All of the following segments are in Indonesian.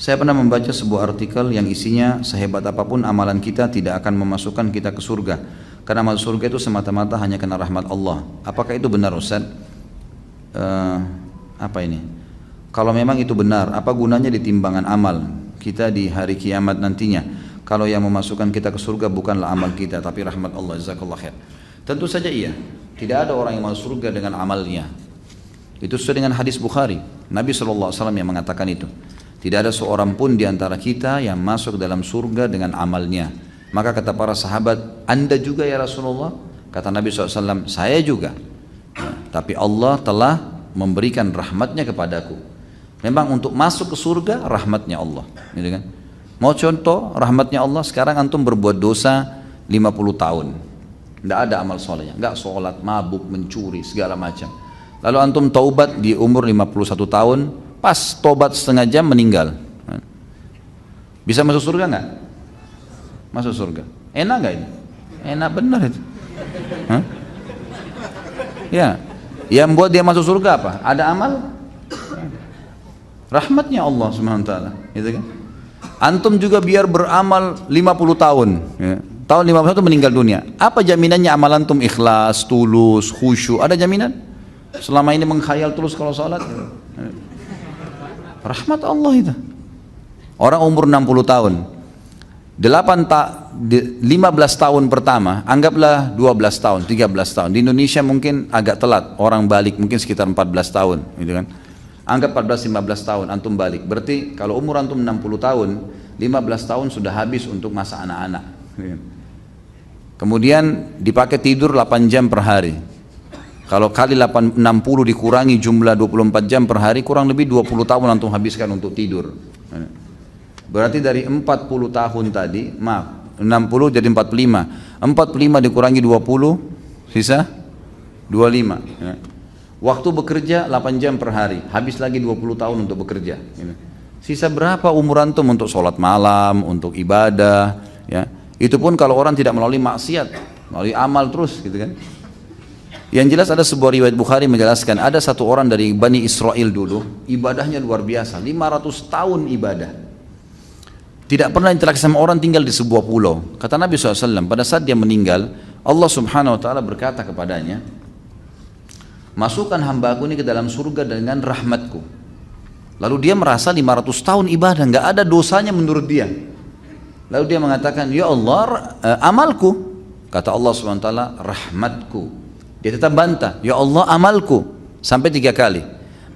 Saya pernah membaca sebuah artikel yang isinya sehebat apapun amalan kita tidak akan memasukkan kita ke surga. Karena masuk surga itu semata-mata hanya karena rahmat Allah. Apakah itu benar, Ustaz? Apa ini? Kalau memang itu benar, apa gunanya di timbangan amal kita di hari kiamat nantinya? Kalau yang memasukkan kita ke surga bukanlah amal kita, tapi rahmat Allah. Jazakallah khair. Tentu saja iya. Tidak ada orang yang masuk surga dengan amalnya. Itu sesuai dengan hadis Bukhari. Nabi SAW yang mengatakan itu. Tidak ada seorang pun di antara kita yang masuk dalam surga dengan amalnya. Maka kata para sahabat, Anda juga ya Rasulullah? Kata Nabi SAW, saya juga. Tapi Allah telah memberikan rahmatnya kepadaku. Memang untuk masuk ke surga rahmatnya Allah, gitu kan? Mau contoh rahmatnya Allah, sekarang antum berbuat dosa 50 tahun, tidak ada amal solehnya, nggak sholat, mabuk, mencuri, segala macam. Lalu antum taubat di umur 51 tahun, pas taubat setengah jam meninggal. Bisa masuk surga nggak? Masuk surga. Enak nggak ini? Enak benar itu. Hah? Ya, yang buat dia masuk surga apa? Ada amal? Rahmatnya Allah Subhanahu wa taala, gitu kan? Antum juga biar beramal 50 tahun, ya. Tahun 51 meninggal dunia. Apa jaminannya amal antum ikhlas, tulus, khusyuk? Ada jaminan? Selama ini mengkhayal terus kalau salat? Rahmat Allah itu. Orang umur 60 tahun. 15 tahun pertama, anggaplah 12 tahun, 13 tahun. Di Indonesia mungkin agak telat, orang balik mungkin sekitar 14 tahun, gitu kan? Anggap 14-15 tahun antum balik. Berarti kalau umur antum 60 tahun, 15 tahun sudah habis untuk masa anak-anak. Kemudian dipakai tidur 8 jam per hari. Kalau kali 60 dikurangi jumlah 24 jam per hari, kurang lebih 20 tahun antum habiskan untuk tidur. Berarti dari 40 tahun tadi, maaf, 60 jadi 45. 45 dikurangi 20, sisa 25. Ya. Waktu bekerja 8 jam per hari, habis lagi 20 tahun untuk bekerja. Sisa berapa umur antum untuk sholat malam, untuk ibadah, ya? Itu pun kalau orang tidak melalui maksiat, melalui amal terus, gitu kan? Yang jelas ada sebuah riwayat Bukhari menjelaskan, ada satu orang dari Bani Israel dulu, ibadahnya luar biasa, 500 tahun ibadah. Tidak pernah interaksi sama orang, tinggal di sebuah pulau. Kata Nabi SAW, pada saat dia meninggal, Allah Subhanahu wa Ta'ala berkata kepadanya, masukkan hambaku ini ke dalam surga dengan rahmatku. Lalu dia merasa 500 tahun ibadah, nggak ada dosanya menurut dia. Lalu dia mengatakan, ya Allah, amalku. Kata Allah SWT, rahmatku. Dia tetap bantah, ya Allah, amalku. Sampai 3 kali.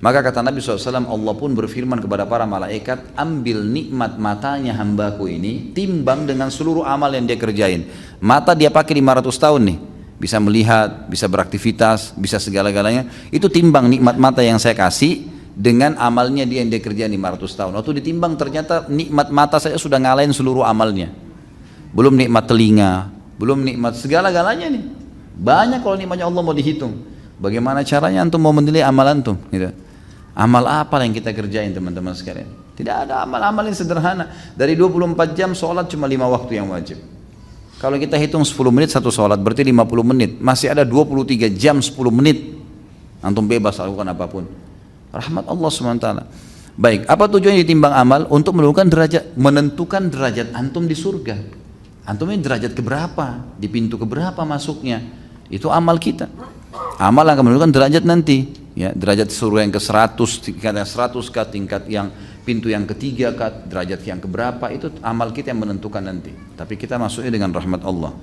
Maka kata Nabi SAW, Allah pun berfirman kepada para malaikat, ambil nikmat matanya hambaku ini, timbang dengan seluruh amal yang dia kerjain. Mata dia pakai 500 tahun nih, bisa melihat, bisa beraktivitas, bisa segala-galanya. Itu timbang nikmat mata yang saya kasih dengan amalnya dia yang dia kerjain 500 tahun. Waktu ditimbang ternyata nikmat mata saya sudah ngalahin seluruh amalnya. Belum nikmat telinga, belum nikmat segala-galanya nih. Banyak kalau nikmatnya Allah mau dihitung. Bagaimana caranya antum mau menilai amal antum? Gitu. Amal apa yang kita kerjain teman-teman sekalian? Tidak ada amal-amal yang sederhana. Dari 24 jam sholat cuma 5 waktu yang wajib. Kalau kita hitung 10 menit satu sholat berarti 50 menit. Masih ada 23 jam 10 menit. Antum bebas lakukan apapun. Rahmat Allah SWT. Baik, apa tujuannya ditimbang amal? Untuk menentukan derajat antum di surga. Antum ini derajat keberapa? Di pintu keberapa masuknya? Itu amal kita. Amal akan menentukan derajat nanti. Ya, derajat surga yang ke-100, tingkat yang 100 kah, tingkat yang pintu yang ketiga kah, derajat yang keberapa, itu amal kita yang menentukan nanti. Tapi kita masuknya dengan rahmat Allah.